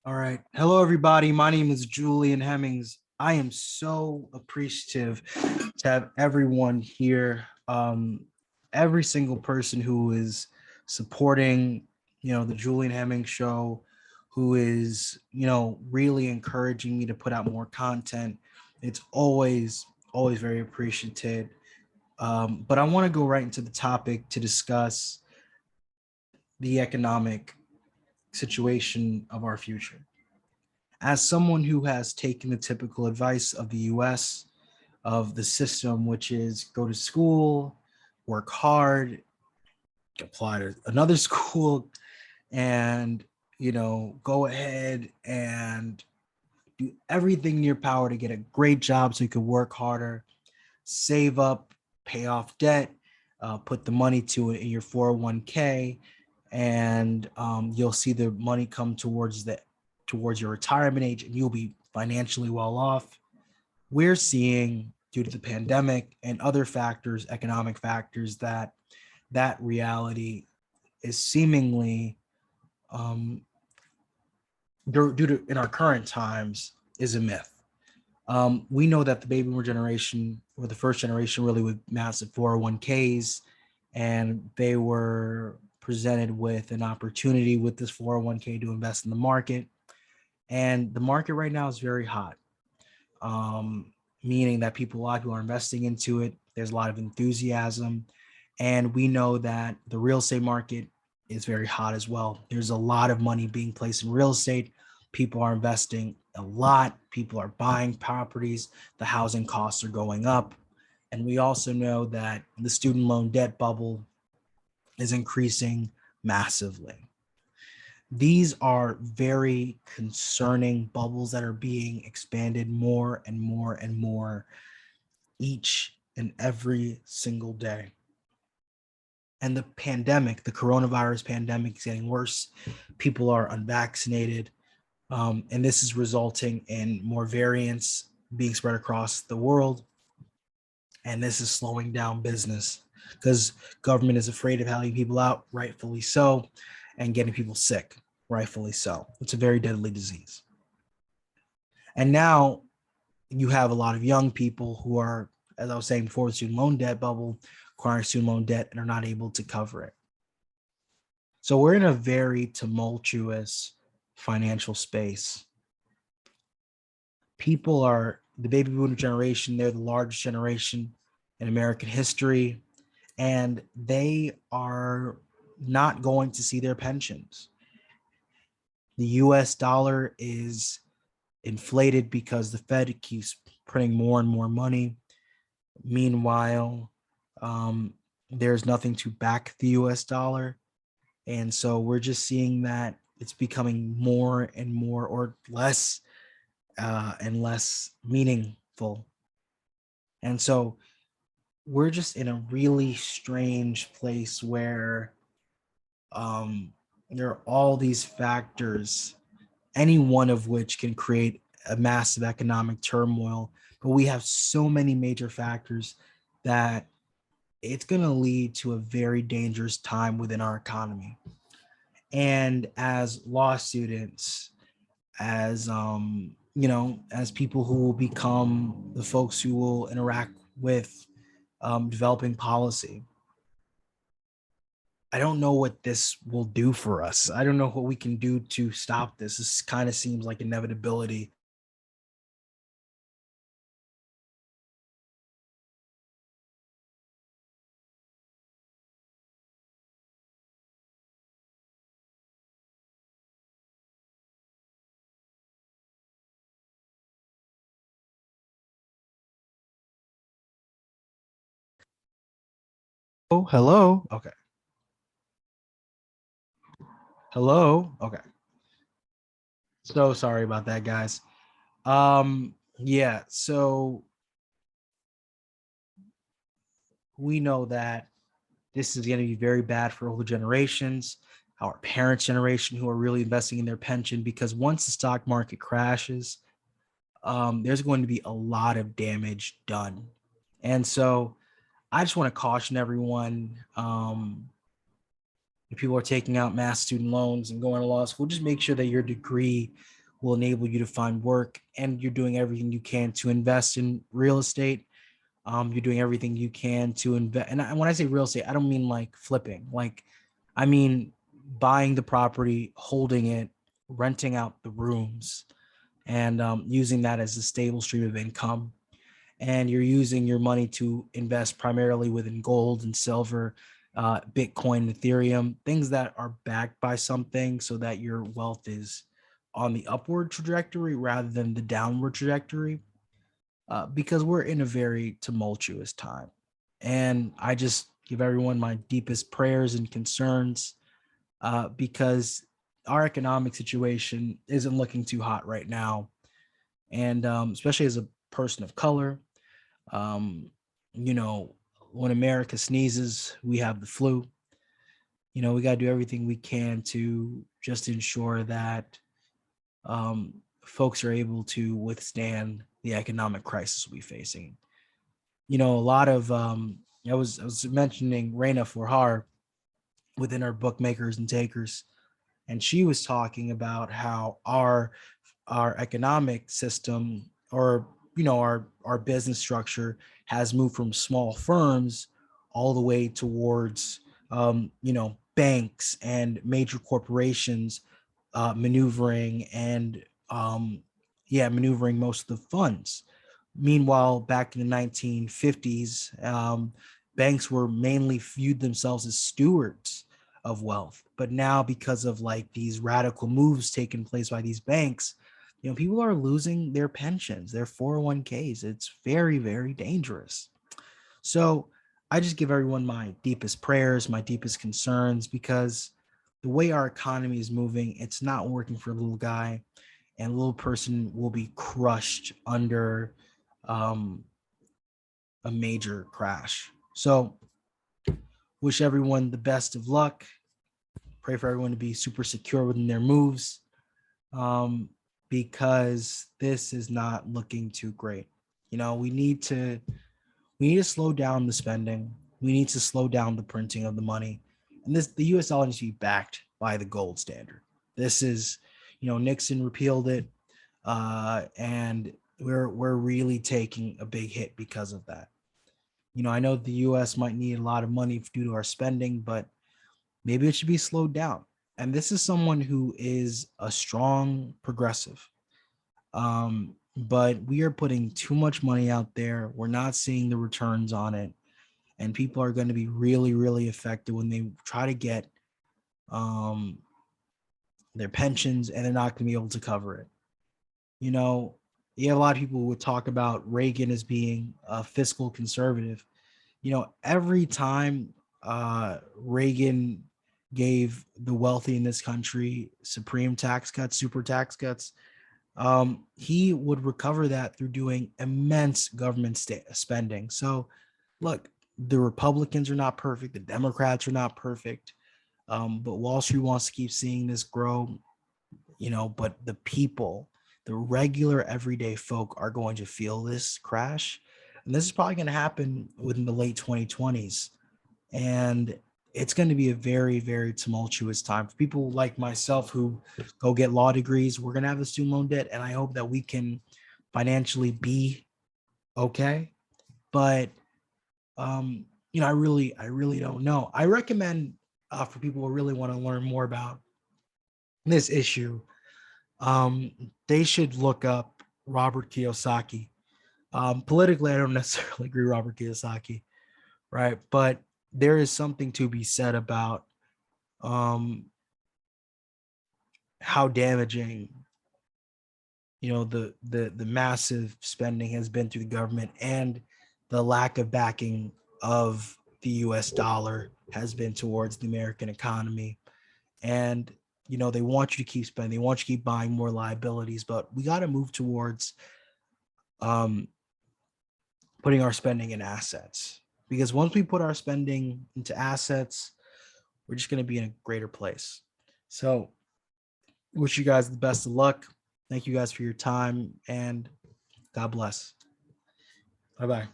All right. Hello, everybody. My name is Julian Hemmings. I am so appreciative to have everyone here. Every single person who is supporting, the Julian Hemmings show, who is, really encouraging me to put out more content. It's always very appreciated. But I want to go right into the topic to discuss the economic situation of our future. As someone who has taken the typical advice of the US, of the system, which is go to school, work hard, apply to another school, and go ahead and do everything in your power to get a great job so you can work harder, save up, pay off debt, put the money to it in your 401k, and you'll see the money come towards your retirement age, and you'll be financially well off. We're seeing, due to the pandemic and other factors, economic factors, that reality is seemingly, um, due to in our current times, is a myth. We know that the baby boomer generation were the first generation really with massive 401ks, and they were presented with an opportunity with this 401k to invest in the market. And the market right now is very hot, meaning that a lot of people are investing into it. There's a lot of enthusiasm. And we know that the real estate market is very hot as well. There's a lot of money being placed in real estate. People are investing a lot. People are buying properties. The housing costs are going up. And we also know that the student loan debt bubble is increasing massively. These are very concerning bubbles that are being expanded more and more and more each and every single day. And the pandemic, the coronavirus pandemic, is getting worse. People are unvaccinated. And this is resulting in more variants being spread across the world. And this is slowing down business because government is afraid of having people out, rightfully so, and getting people sick, rightfully so. It's a very deadly disease. And now you have a lot of young people who are, as I was saying before, the student loan debt bubble, acquiring student loan debt and are not able to cover it. So we're in a very tumultuous financial space. People are the baby boomer generation, they're the largest generation in American history, and they are not going to see their pensions. The US dollar is inflated because the Fed keeps printing more and more money. Meanwhile, there's nothing to back the US dollar. And so we're just seeing that it's becoming more and more or less and less meaningful. And so we're just in a really strange place where there are all these factors, any one of which can create a massive economic turmoil. But we have so many major factors that it's going to lead to a very dangerous time within our economy. And as law students, as as people who will become the folks who will interact with developing policy, I don't know what this will do for us. I don't know what we can do to stop this. This kind of seems like inevitability. Oh, hello. Okay. Hello. Okay. So sorry about that, guys. Yeah, so we know that this is going to be very bad for older generations, our parents' generation who are really investing in their pension, because once the stock market crashes, there's going to be a lot of damage done. And so I just want to caution everyone, if people are taking out mass student loans and going to law school, just make sure that your degree will enable you to find work, and you're doing everything you can to invest in real estate. You're doing everything you can to invest. And when I say real estate, I don't mean like flipping. Like, I mean buying the property, holding it, renting out the rooms, and using that as a stable stream of income. And you're using your money to invest primarily within gold and silver, Bitcoin, Ethereum, things that are backed by something, so that your wealth is on the upward trajectory rather than the downward trajectory, because we're in a very tumultuous time. And I just give everyone my deepest prayers and concerns, because our economic situation isn't looking too hot right now. And especially as a person of color, um, you know, when America sneezes, we have the flu. We got to do everything we can to just ensure that folks are able to withstand the economic crisis we'll be facing. A lot of I was mentioning Raina Forhar within our bookmakers and takers, and she was talking about how our economic system, or our business structure, has moved from small firms all the way towards banks and major corporations, maneuvering and maneuvering most of the funds. Meanwhile, back in the 1950s, banks were mainly viewed themselves as stewards of wealth. But now, because of like these radical moves taking place by these banks, people are losing their pensions, their 401ks. It's very, very dangerous. So I just give everyone my deepest prayers, my deepest concerns, because the way our economy is moving, it's not working for a little guy, and a little person will be crushed under um, a major crash. So wish everyone the best of luck. Pray for everyone to be super secure within their moves, um, because this is not looking too great. We need to slow down the spending. We need to slow down the printing of the money, and the U.S. dollar needs to be backed by the gold standard. This is, Nixon repealed it, and we're really taking a big hit because of that. I know the U.S. might need a lot of money due to our spending, but maybe it should be slowed down. And this is someone who is a strong progressive. But we are putting too much money out there. We're not seeing the returns on it. And people are going to be really, really affected when they try to get um, their pensions, and they're not going to be able to cover it. You know, you have a lot of people who would talk about Reagan as being a fiscal conservative. Every time Reagan gave the wealthy in this country supreme tax cuts, super tax cuts, he would recover that through doing immense government spending. So, look, the Republicans are not perfect, the Democrats are not perfect, but Wall Street wants to keep seeing this grow. But the people, the regular everyday folk, are going to feel this crash. And this is probably going to happen within the late 2020s. And it's going to be a very, very tumultuous time for people like myself who go get law degrees. We're going to have the student loan debt, and I hope that we can financially be okay. But I really don't know. I recommend, for people who really want to learn more about this issue, they should look up Robert Kiyosaki. Politically, I don't necessarily agree with Robert Kiyosaki, right? But there is something to be said about um, how damaging, the massive spending has been through the government, and the lack of backing of the U.S. dollar has been towards the American economy. And they want you to keep spending, they want you to keep buying more liabilities, but we got to move towards um, putting our spending in assets, because once we put our spending into assets, we're just going to be in a greater place. So wish you guys the best of luck. Thank you guys for your time, and God bless. Bye bye.